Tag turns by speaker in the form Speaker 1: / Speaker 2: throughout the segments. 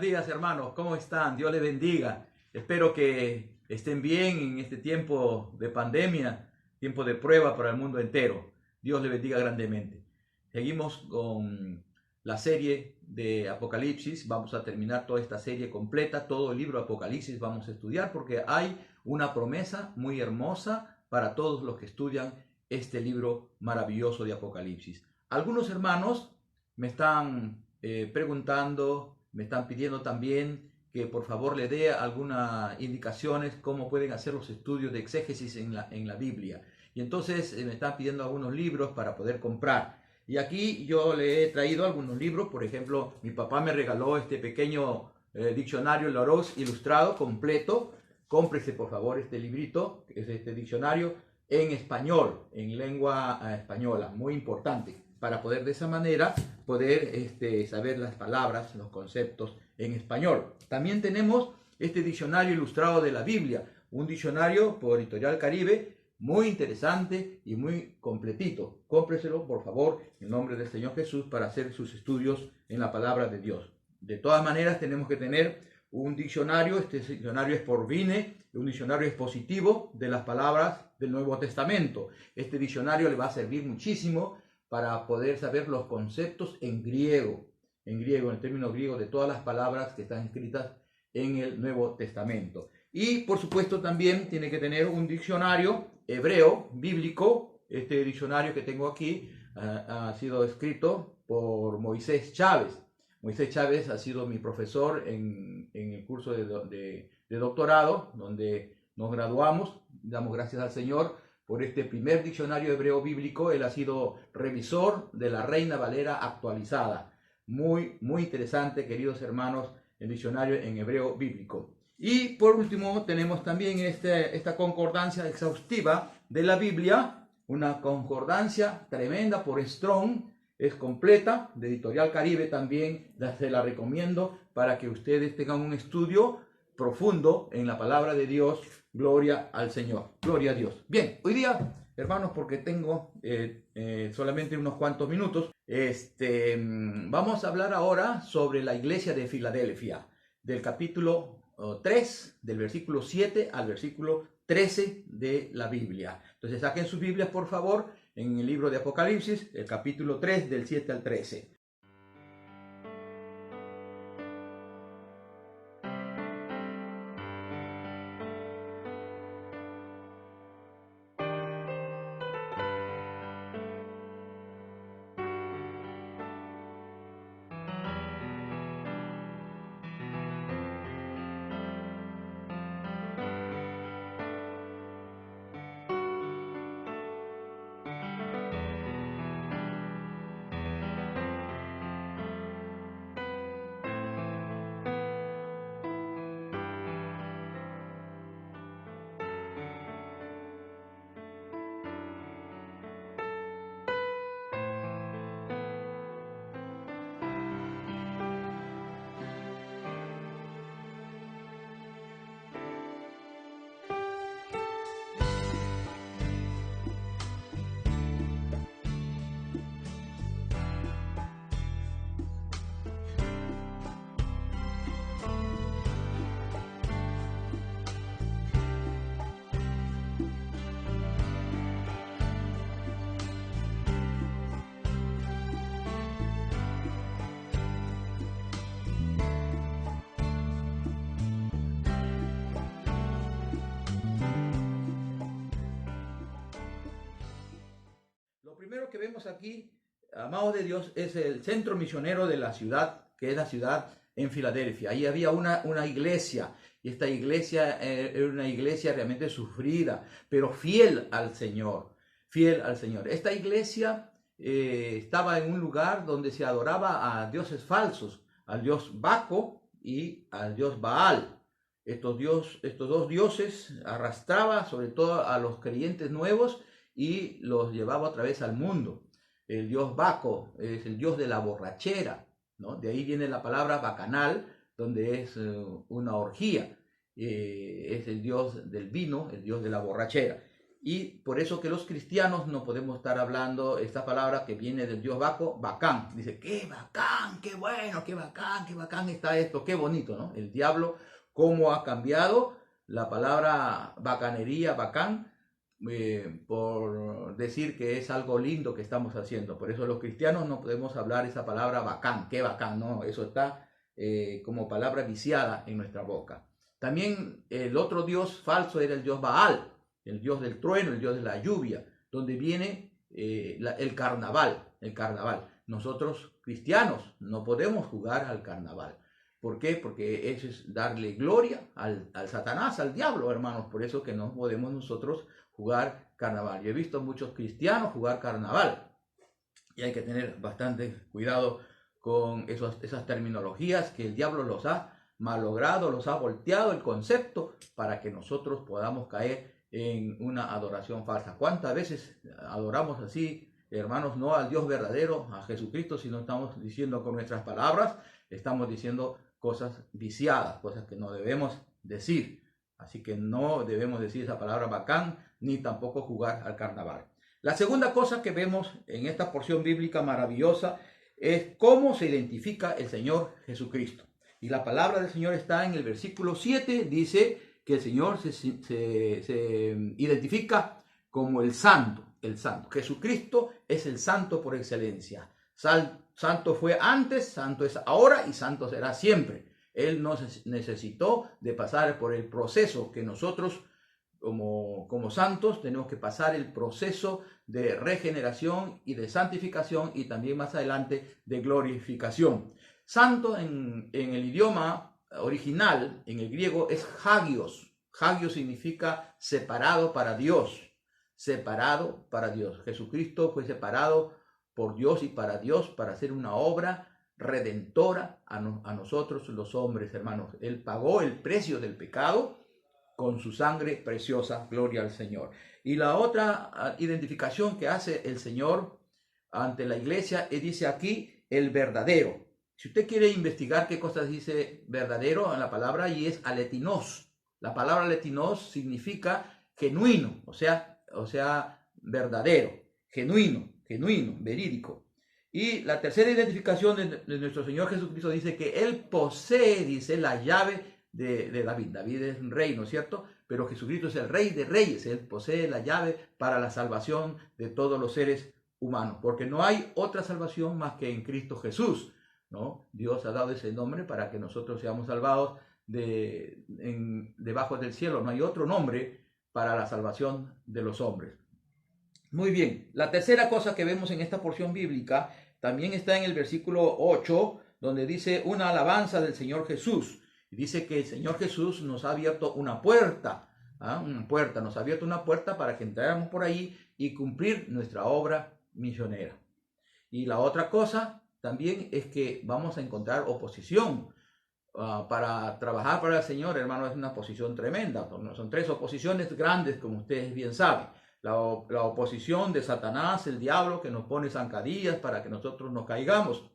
Speaker 1: días, hermanos, ¿cómo están? Dios les bendiga. Espero que estén bien en este tiempo de pandemia, tiempo de prueba para el mundo entero. Dios les bendiga grandemente. Seguimos con la serie de Apocalipsis. Vamos a terminar toda esta serie completa, todo el libro de Apocalipsis vamos a estudiar porque hay una promesa muy hermosa para todos los que estudian este libro maravilloso de Apocalipsis. Algunos hermanos me están preguntando, me están pidiendo también que por favor le dé algunas indicaciones cómo pueden hacer los estudios de exégesis en la Biblia. Y entonces me están pidiendo algunos libros para poder comprar. Y aquí yo le he traído algunos libros. Por ejemplo, mi papá me regaló este pequeño diccionario Larousse ilustrado completo. Cómprese por favor este librito, que es este diccionario en español, en lengua española, muy importante, para poder de esa manera poder saber las palabras, los conceptos en español. También tenemos este diccionario ilustrado de la Biblia, un diccionario por Editorial Caribe, muy interesante y muy completito. Cómpreselo, por favor, en nombre del Señor Jesús, para hacer sus estudios en la palabra de Dios. De todas maneras, tenemos que tener un diccionario. Este diccionario es por Vine, un diccionario expositivo de las palabras del Nuevo Testamento. Este diccionario le va a servir muchísimo para poder saber los conceptos en griego, en el término griego de todas las palabras que están escritas en el Nuevo Testamento. Y por supuesto también tiene que tener un diccionario hebreo bíblico. Este diccionario que tengo aquí ha sido escrito por Moisés Chávez. Moisés Chávez ha sido mi profesor en el curso de doctorado, donde nos graduamos. Damos gracias al Señor por este primer diccionario hebreo bíblico. Él ha sido revisor de la Reina Valera actualizada. Muy, muy interesante, queridos hermanos, el diccionario en hebreo bíblico. Y por último tenemos también esta concordancia exhaustiva de la Biblia, una concordancia tremenda por Strong, es completa, de Editorial Caribe también, se la recomiendo para que ustedes tengan un estudio profundo en la palabra de Dios. Gloria al Señor, gloria a Dios. Bien, hoy día, hermanos, porque tengo solamente unos cuantos minutos, vamos a hablar ahora sobre la iglesia de Filadelfia, del capítulo 3, del versículo 7 al versículo 13 de la Biblia. Entonces saquen sus Biblias, por favor, en el libro de Apocalipsis, el capítulo 3, del 7 al 13. Lo primero que vemos aquí, amados de Dios, es el centro misionero de la ciudad, que es la ciudad en Filadelfia. Ahí había una iglesia, y esta iglesia era una iglesia realmente sufrida, pero fiel al Señor, fiel al Señor. Esta iglesia estaba en un lugar donde se adoraba a dioses falsos, al dios Baco y al dios Baal. Estos dos dioses arrastraba sobre todo a los creyentes nuevos y los llevaba otra vez al mundo. El dios Baco es el dios de la borrachera, ¿no? De ahí viene la palabra bacanal, donde es una orgía. Es el dios del vino, el dios de la borrachera. Y por eso que los cristianos no podemos estar hablando esta palabra que viene del Dios Baco, bacán. Dice, qué bacán, qué bueno, qué bacán está esto, qué bonito, ¿no? El diablo, cómo ha cambiado la palabra bacanería, bacán, por decir que es algo lindo que estamos haciendo. Por eso los cristianos no podemos hablar esa palabra bacán, qué bacán, no, eso está como palabra viciada en nuestra boca. También el otro dios falso era el dios Baal, el dios del trueno, el dios de la lluvia, donde viene el carnaval. Nosotros cristianos no podemos jugar al carnaval. ¿Por qué? Porque eso es darle gloria al Satanás, al diablo, hermanos. Por eso que no podemos nosotros jugar carnaval. Yo he visto muchos cristianos jugar carnaval y hay que tener bastante cuidado con esas terminologías que el diablo los ha malogrado, los ha volteado el concepto para que nosotros podamos caer en una adoración falsa. ¿Cuántas veces adoramos así, hermanos, no al Dios verdadero, a Jesucristo, sino estamos diciendo con nuestras palabras, estamos diciendo cosas viciadas, cosas que no debemos decir? Así que no debemos decir esa palabra bacán, ni tampoco jugar al carnaval. La segunda cosa que vemos en esta porción bíblica maravillosa es cómo se identifica el Señor Jesucristo. Y la palabra del Señor está en el versículo 7, dice que el Señor se identifica como el santo, Jesucristo es el santo por excelencia. Santo fue antes, santo es ahora y santo será siempre. Él no necesitó de pasar por el proceso que nosotros como santos tenemos que pasar, el proceso de regeneración y de santificación y también más adelante de glorificación. Santo en el idioma original, en el griego, es hagios. Hagios significa separado para Dios. Separado para Dios. Jesucristo fue separado por Dios y para Dios para hacer una obra redentora a nosotros los hombres, hermanos. Él pagó el precio del pecado con su sangre preciosa, gloria al Señor. Y la otra identificación que hace el Señor ante la iglesia, dice aquí, el verdadero. Si usted quiere investigar qué cosas dice verdadero en la palabra, y es aletinos. La palabra aletinos significa genuino, o sea, verdadero, genuino, verídico. Y la tercera identificación de nuestro Señor Jesucristo dice que Él posee, dice, la llave de David. David es un rey, ¿no es cierto? Pero Jesucristo es el Rey de Reyes. Él posee la llave para la salvación de todos los seres humanos, porque no hay otra salvación más que en Cristo Jesús, ¿no? Dios ha dado ese nombre para que nosotros seamos salvados debajo del cielo. No hay otro nombre para la salvación de los hombres. Muy bien, la tercera cosa que vemos en esta porción bíblica también está en el versículo 8, donde dice una alabanza del Señor Jesús. Y dice que el Señor Jesús nos ha abierto una puerta, nos ha abierto una puerta para que entráramos por ahí y cumplir nuestra obra misionera. Y la otra cosa también es que vamos a encontrar oposición. Para trabajar para el Señor, hermano, es una posición tremenda. Son tres oposiciones grandes, como ustedes bien saben. La oposición de Satanás, el diablo, que nos pone zancadillas para que nosotros nos caigamos.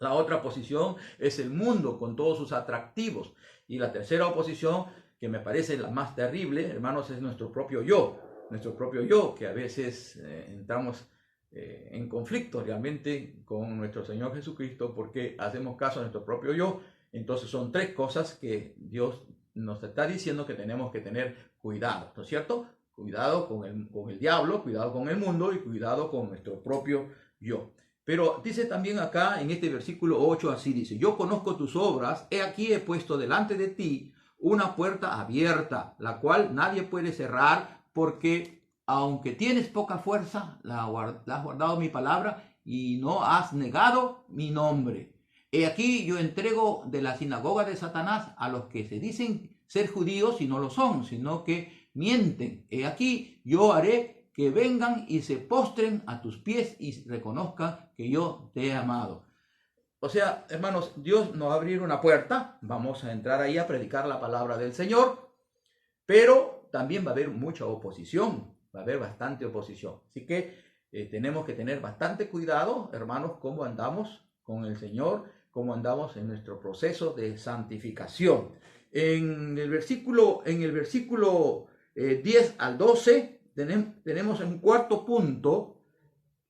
Speaker 1: La otra oposición es el mundo con todos sus atractivos. Y la tercera oposición, que me parece la más terrible, hermanos, es nuestro propio yo. Nuestro propio yo, que a veces entramos en conflicto realmente con nuestro Señor Jesucristo porque hacemos caso a nuestro propio yo. Entonces son tres cosas que Dios nos está diciendo que tenemos que tener cuidado, ¿no es cierto? Cuidado con el diablo, cuidado con el mundo y cuidado con nuestro propio yo. Pero dice también acá en este versículo 8, así dice: yo conozco tus obras, he aquí he puesto delante de ti una puerta abierta, la cual nadie puede cerrar, porque aunque tienes poca fuerza, has guardado mi palabra y no has negado mi nombre. He aquí yo entrego de la sinagoga de Satanás a los que se dicen ser judíos y no lo son, sino que mienten. He aquí yo haré que vengan y se postren a tus pies y reconozcan que yo te he amado. O sea, hermanos, Dios nos va a abrir una puerta, vamos a entrar ahí a predicar la palabra del Señor, pero también va a haber mucha oposición, va a haber bastante oposición. Así que tenemos que tener bastante cuidado, hermanos, cómo andamos con el Señor, cómo andamos en nuestro proceso de santificación. En el versículo 10 al 12 tenemos un cuarto punto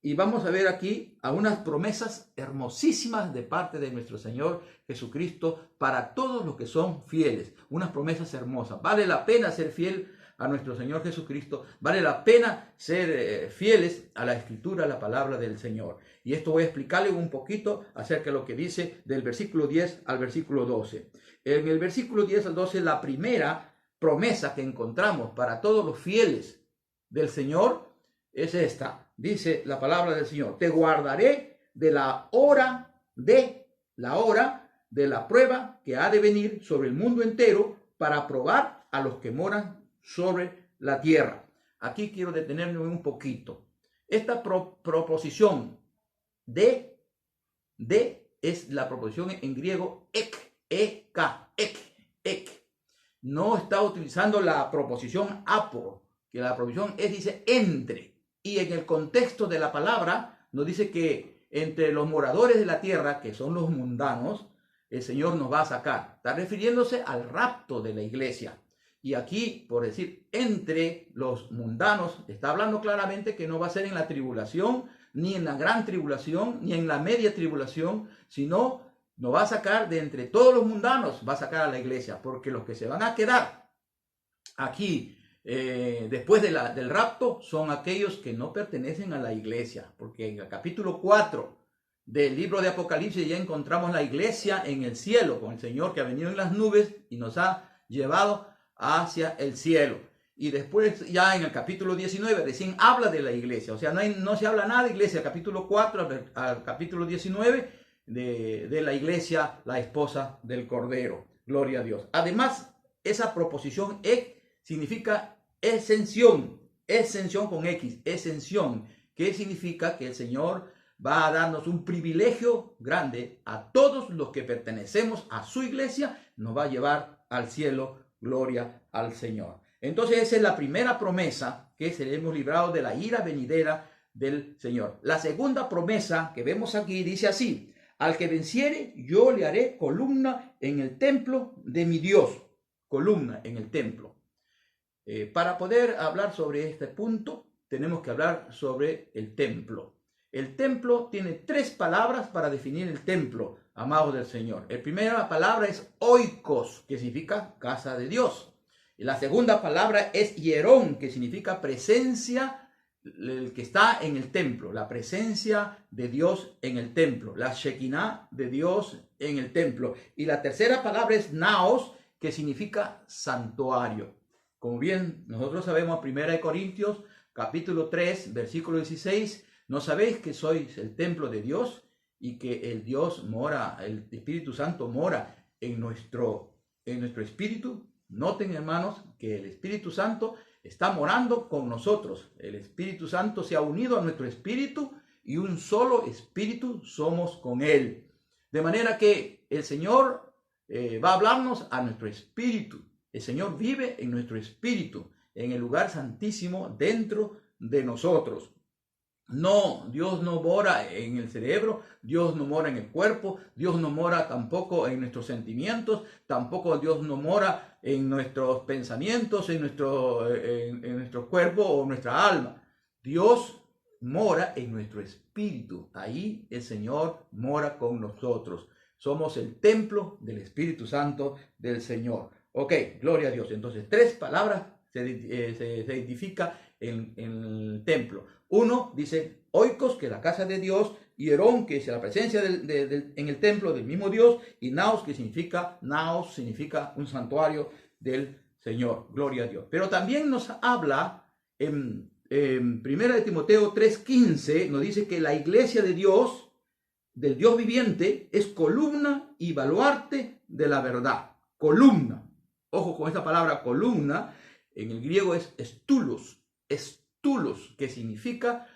Speaker 1: y vamos a ver aquí a unas promesas hermosísimas de parte de nuestro Señor Jesucristo para todos los que son fieles. Unas promesas hermosas. Vale la pena ser fiel a nuestro Señor Jesucristo. Vale la pena ser fieles a la Escritura, a la palabra del Señor. Y esto voy a explicarle un poquito acerca de lo que dice del versículo 10 al versículo 12. En el versículo 10 al 12, la primera promesa que encontramos para todos los fieles del Señor es esta. Dice la palabra del Señor: te guardaré de la hora de la prueba que ha de venir sobre el mundo entero para probar a los que moran sobre la tierra. Aquí quiero detenerme un poquito. Esta proposición de es la proposición en griego ek. No está utilizando la proposición apo, que la proposición es, dice entre. Y en el contexto de la palabra nos dice que entre los moradores de la tierra, que son los mundanos, el Señor nos va a sacar. Está refiriéndose al rapto de la iglesia. Y aquí, por decir entre los mundanos, está hablando claramente que no va a ser en la tribulación, ni en la gran tribulación, ni en la media tribulación, sino nos va a sacar de entre todos los mundanos, va a sacar a la iglesia, porque los que se van a quedar aquí después del rapto son aquellos que no pertenecen a la iglesia, porque en el capítulo 4 del libro de Apocalipsis ya encontramos la iglesia en el cielo, con el Señor que ha venido en las nubes y nos ha llevado hacia el cielo. Y después ya en el capítulo 19 recién habla de la iglesia, o sea, no se habla nada de iglesia, capítulo 4 al capítulo 19 de la iglesia, la esposa del Cordero. Gloria a Dios. Además, esa proposición significa exención con X, exención, que significa que el Señor va a darnos un privilegio grande a todos los que pertenecemos a su iglesia, nos va a llevar al cielo. Gloria al Señor. Entonces esa es la primera promesa, que seremos librados de la ira venidera del Señor. La segunda promesa que vemos aquí dice así: al que venciere, yo le haré columna en el templo de mi Dios. Columna en el templo. Para poder hablar sobre este punto, tenemos que hablar sobre el templo. El templo tiene tres palabras para definir el templo, amados del Señor. La primera palabra es oikos, que significa casa de Dios. Y la segunda palabra es hierón, que significa presencia, el que está en el templo, la presencia de Dios en el templo, la Shekinah de Dios en el templo. Y la tercera palabra es naos, que significa santuario. Como bien nosotros sabemos, 1 Corintios capítulo 3, versículo 16, ¿no sabéis que sois el templo de Dios y que el Dios mora, el Espíritu Santo mora en nuestro espíritu? Noten, hermanos, que el Espíritu Santo está morando con nosotros. El Espíritu Santo se ha unido a nuestro espíritu y un solo espíritu somos con él. De manera que el Señor va a hablarnos a nuestro espíritu. El Señor vive en nuestro espíritu, en el lugar santísimo dentro de nosotros. No, Dios no mora en el cerebro, Dios no mora en el cuerpo, Dios no mora tampoco en nuestros sentimientos, tampoco Dios no mora en nuestros pensamientos, en nuestro cuerpo o nuestra alma. Dios mora en nuestro espíritu. Ahí el Señor mora con nosotros. Somos el templo del Espíritu Santo del Señor. Ok, gloria a Dios. Entonces, tres palabras se identifica en el templo. Uno dice oikos, que es la casa de Dios, hierón, que es la presencia en el templo del mismo Dios, y naos significa un santuario del Señor. Gloria a Dios. Pero también nos habla en 1 Timoteo 3:15, nos dice que la iglesia de Dios, del Dios viviente, es columna y baluarte de la verdad. Columna. Ojo con esta palabra columna, en el griego es estulos, que significa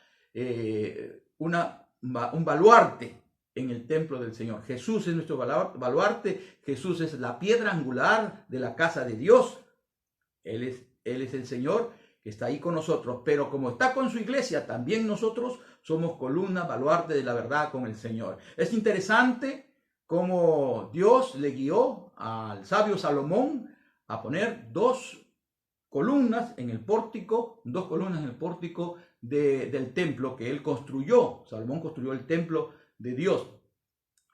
Speaker 1: un baluarte en el templo del Señor. Jesús es nuestro baluarte, Jesús es la piedra angular de la casa de Dios. Él es el Señor que está ahí con nosotros, pero como está con su iglesia, también nosotros somos columna, baluarte de la verdad con el Señor. Es interesante cómo Dios le guió al sabio Salomón a poner dos columnas en el pórtico, dos columnas en el pórtico del templo que él construyó. Salomón construyó el templo de Dios.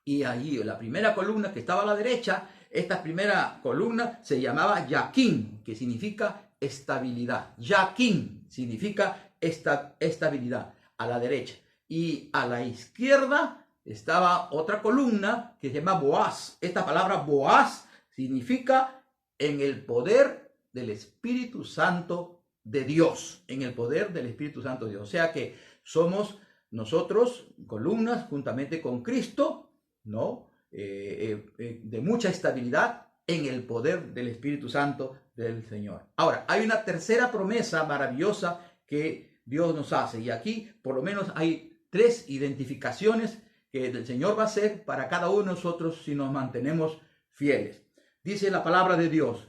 Speaker 1: Y allí la primera columna que estaba a la derecha, esta primera columna se llamaba Yaquín, que significa estabilidad. Yaquín significa estabilidad, a la derecha. Y a la izquierda estaba otra columna que se llama Boaz. Esta palabra Boaz significa en el poder del Espíritu Santo de Dios. En el poder del Espíritu Santo de Dios. O sea que somos nosotros columnas juntamente con Cristo, ¿no? De mucha estabilidad en el poder del Espíritu Santo del Señor. Ahora, hay una tercera promesa maravillosa que Dios nos hace. Y aquí por lo menos hay tres identificaciones que el Señor va a hacer para cada uno de nosotros si nos mantenemos fieles. Dice la palabra de Dios,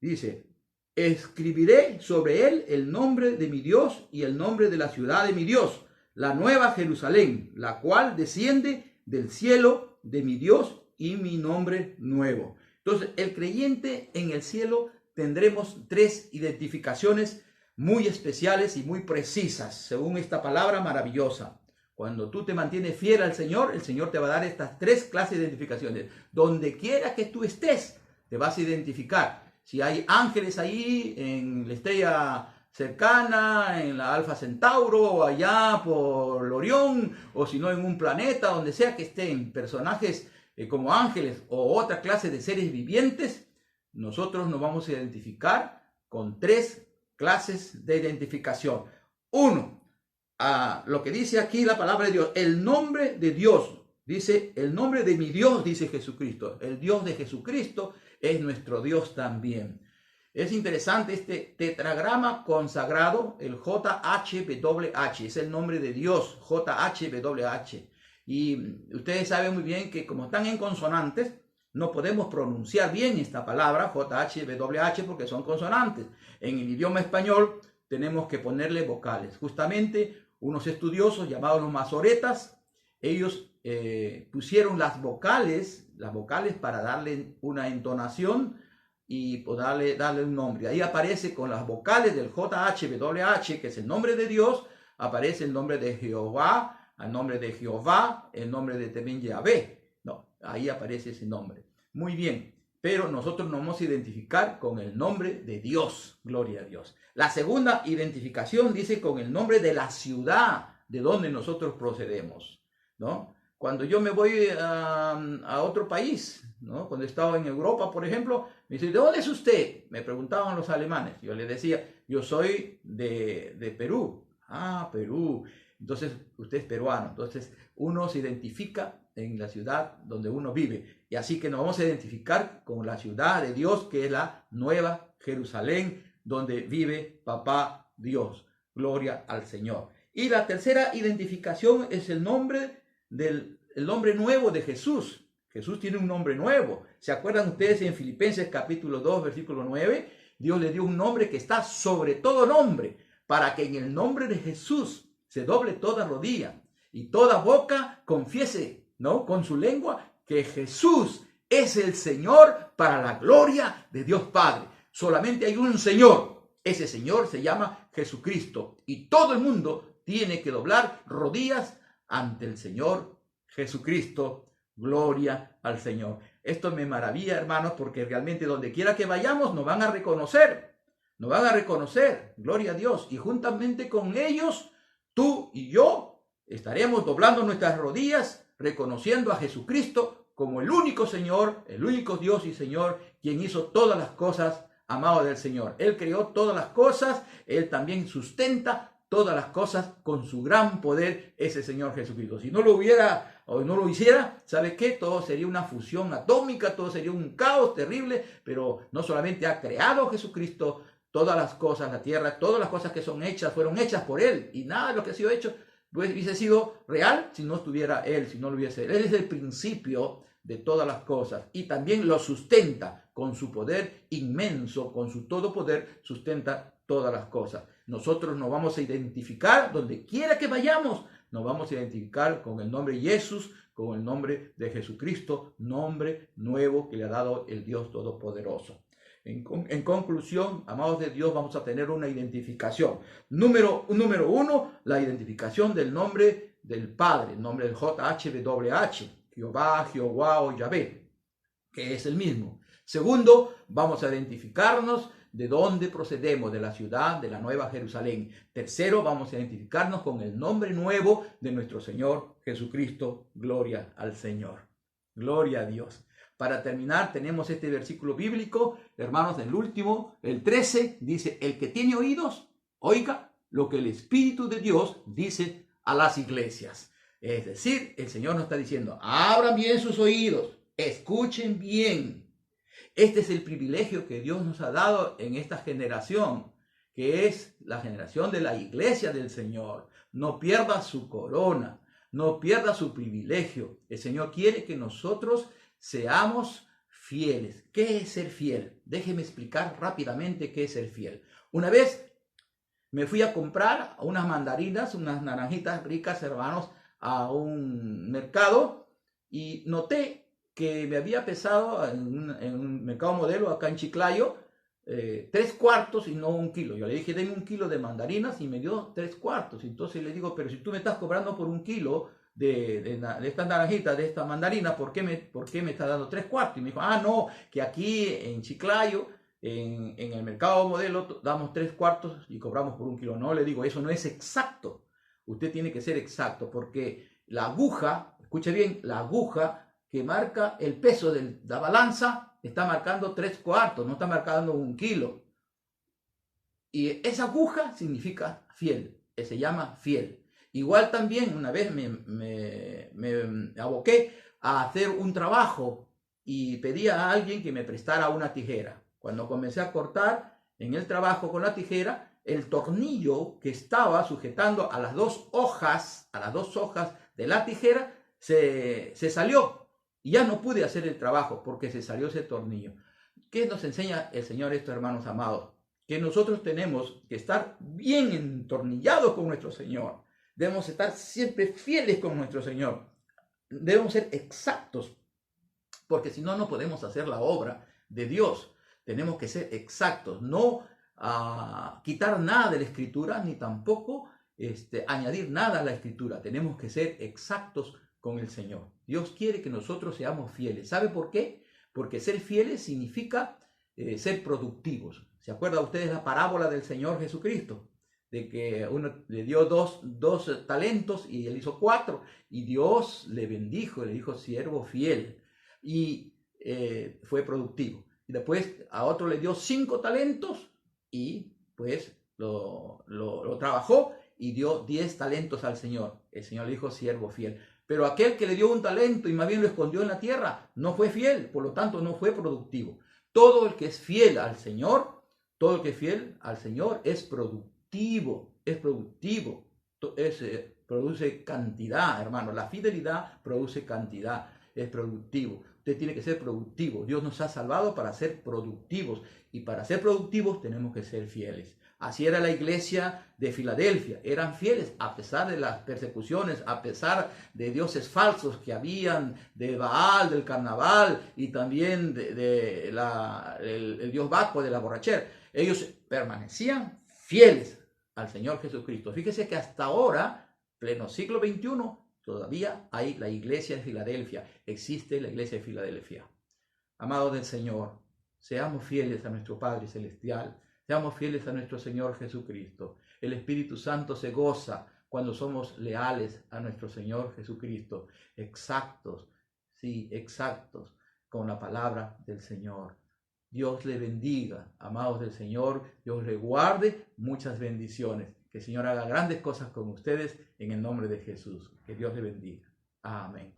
Speaker 1: dice: escribiré sobre él el nombre de mi Dios y el nombre de la ciudad de mi Dios, la nueva Jerusalén, la cual desciende del cielo de mi Dios y mi nombre nuevo. Entonces, el creyente en el cielo tendremos tres identificaciones muy especiales y muy precisas, según esta palabra maravillosa. Cuando tú te mantienes fiel al Señor, el Señor te va a dar estas tres clases de identificaciones. Donde quiera que tú estés, te vas a identificar. Si hay ángeles ahí en la estrella cercana, en la Alfa Centauro, o allá por el Orión, o si no en un planeta, donde sea que estén personajes como ángeles o otra clase de seres vivientes, nosotros nos vamos a identificar con tres clases de identificación. Uno, lo que dice aquí la palabra de Dios, el nombre de Dios. Dice, el nombre de mi Dios, dice Jesucristo. El Dios de Jesucristo es nuestro Dios también. Es interesante este tetragrama consagrado, el JHWH, es el nombre de Dios, JHWH. Y ustedes saben muy bien que como están en consonantes, no podemos pronunciar bien esta palabra, JHWH, porque son consonantes. En el idioma español tenemos que ponerle vocales. Justamente unos estudiosos llamados los masoretas, ellos pusieron las vocales para darle una entonación y darle un nombre. Ahí aparece con las vocales del JHWH, que es el nombre de Dios, aparece el nombre de Jehová, el nombre de Jehová, el nombre de también Yahvé. No, ahí aparece ese nombre. Muy bien, pero nosotros nos vamos a identificar con el nombre de Dios. Gloria a Dios. La segunda identificación dice con el nombre de la ciudad de donde nosotros procedemos, ¿no? Cuando yo me voy a otro país, ¿no? Cuando estaba en Europa, por ejemplo, me dice, ¿de dónde es usted? Me preguntaban los alemanes. Yo les decía, yo soy de Perú. Ah, Perú. Entonces, usted es peruano. Entonces, uno se identifica en la ciudad donde uno vive. Y así que nos vamos a identificar con la ciudad de Dios, que es la Nueva Jerusalén, donde vive Papá Dios. Gloria al Señor. Y la tercera identificación es el nombre nuevo de Jesús. Jesús tiene un nombre nuevo. ¿Se acuerdan ustedes en Filipenses capítulo 2, versículo 9? Dios le dio un nombre que está sobre todo nombre, para que en el nombre de Jesús se doble toda rodilla y toda boca confiese, ¿no? Con su lengua que Jesús es el Señor para la gloria de Dios Padre. Solamente hay un Señor. Ese Señor se llama Jesucristo. Y todo el mundo tiene que doblar rodillas ante el Señor Jesucristo. Gloria al Señor. Esto me maravilla, hermanos, porque realmente donde quiera que vayamos nos van a reconocer. Nos van a reconocer. Gloria a Dios. Y juntamente con ellos, tú y yo estaremos doblando nuestras rodillas, reconociendo a Jesucristo como el único Señor, el único Dios y Señor, quien hizo todas las cosas, amado del Señor. Él creó todas las cosas, Él también sustenta todas las cosas con su gran poder, ese Señor Jesucristo. Si no lo hubiera o no lo hiciera, ¿sabe qué? Todo sería una fusión atómica, todo sería un caos terrible, pero no solamente ha creado Jesucristo todas las cosas, la tierra, todas las cosas que son hechas, fueron hechas por Él, y nada de lo que ha sido hecho hubiese sido real si no estuviera Él, si no lo hubiese Él. Él es el principio de todas las cosas y también lo sustenta con su poder inmenso, con su todo poder, sustenta todas las cosas. Nosotros nos vamos a identificar donde quiera que vayamos, nos vamos a identificar con el nombre Jesús, con el nombre de Jesucristo, nombre nuevo que le ha dado el Dios Todopoderoso. En conclusión, amados de Dios, vamos a tener una identificación. Número uno, la identificación del nombre del Padre, el nombre del JHWH, Jehová, Jehová o Yahvé, que es el mismo. Segundo, vamos a identificarnos de dónde procedemos, de la ciudad de la Nueva Jerusalén. Tercero, vamos a identificarnos con el nombre nuevo de nuestro Señor Jesucristo. Gloria al Señor. Gloria a Dios. Para terminar, tenemos este versículo bíblico, hermanos, el último, el 13, dice, el que tiene oídos, oiga lo que el Espíritu de Dios dice a las iglesias. Es decir, el Señor nos está diciendo, abran bien sus oídos, escuchen bien. Este es el privilegio que Dios nos ha dado en esta generación, que es la generación de la iglesia del Señor. No pierda su corona, no pierda su privilegio. El Señor quiere que nosotros seamos fieles. ¿Qué es ser fiel? Déjeme explicar rápidamente qué es ser fiel. Una vez me fui a comprar unas mandarinas, unas naranjitas ricas, hermanos, a un mercado y noté que me había pesado en un mercado modelo acá en Chiclayo 3 cuartos y no 1 kilo. Yo le dije, denme 1 kilo de mandarinas y me dio 3 cuartos. Entonces le digo, pero si tú me estás cobrando por 1 kilo de estas naranjitas, de esta mandarina, ¿por qué me estás dando 3 cuartos? Y me dijo, no, que aquí en Chiclayo, en el mercado modelo, damos 3 cuartos y cobramos por 1 kilo. No, le digo, eso no es exacto. Usted tiene que ser exacto porque la aguja, escuche bien, la aguja que marca el peso de la balanza está marcando 3 cuartos, no está marcando 1 kilo. Y esa aguja significa fiel, se llama fiel. Igual también una vez me aboqué a hacer un trabajo y pedí a alguien que me prestara una tijera. Cuando comencé a cortar en el trabajo con la tijera, el tornillo que estaba sujetando a las dos hojas de la tijera se salió. Y ya no pude hacer el trabajo porque se salió ese tornillo. ¿Qué nos enseña el Señor esto, hermanos amados? Que nosotros tenemos que estar bien entornillados con nuestro Señor. Debemos estar siempre fieles con nuestro Señor. Debemos ser exactos, porque si no, no podemos hacer la obra de Dios. Tenemos que ser exactos, no quitar nada de la Escritura, ni tampoco añadir nada a la Escritura. Tenemos que ser exactos con el Señor. Dios quiere que nosotros seamos fieles. ¿Sabe por qué? Porque ser fieles significa ser productivos. ¿Se acuerdan ustedes la parábola del Señor Jesucristo? De que uno le dio dos talentos y él hizo 4. Y Dios le bendijo, le dijo, siervo fiel. Y fue productivo. Y después a otro le dio 5 talentos y pues lo trabajó y dio 10 talentos al Señor. El Señor le dijo, siervo fiel. Pero aquel que le dio 1 talento y más bien lo escondió en la tierra, no fue fiel, por lo tanto no fue productivo. Todo el que es fiel al Señor, todo el que es fiel al Señor es productivo, produce cantidad, hermano. La fidelidad produce cantidad, es productivo. Usted tiene que ser productivo. Dios nos ha salvado para ser productivos y para ser productivos tenemos que ser fieles. Así era la iglesia de Filadelfia. Eran fieles a pesar de las persecuciones, a pesar de dioses falsos que habían, de Baal, del carnaval y también el dios Baco de la borrachera. Ellos permanecían fieles al Señor Jesucristo. Fíjese que hasta ahora, pleno siglo XXI, todavía hay la iglesia de Filadelfia. Existe la iglesia de Filadelfia. Amados del Señor, seamos fieles a nuestro Padre Celestial. Seamos fieles a nuestro Señor Jesucristo. El Espíritu Santo se goza cuando somos leales a nuestro Señor Jesucristo. Exactos, sí, exactos con la palabra del Señor. Dios le bendiga, amados del Señor. Dios le guarde muchas bendiciones. Que el Señor haga grandes cosas con ustedes en el nombre de Jesús. Que Dios le bendiga. Amén.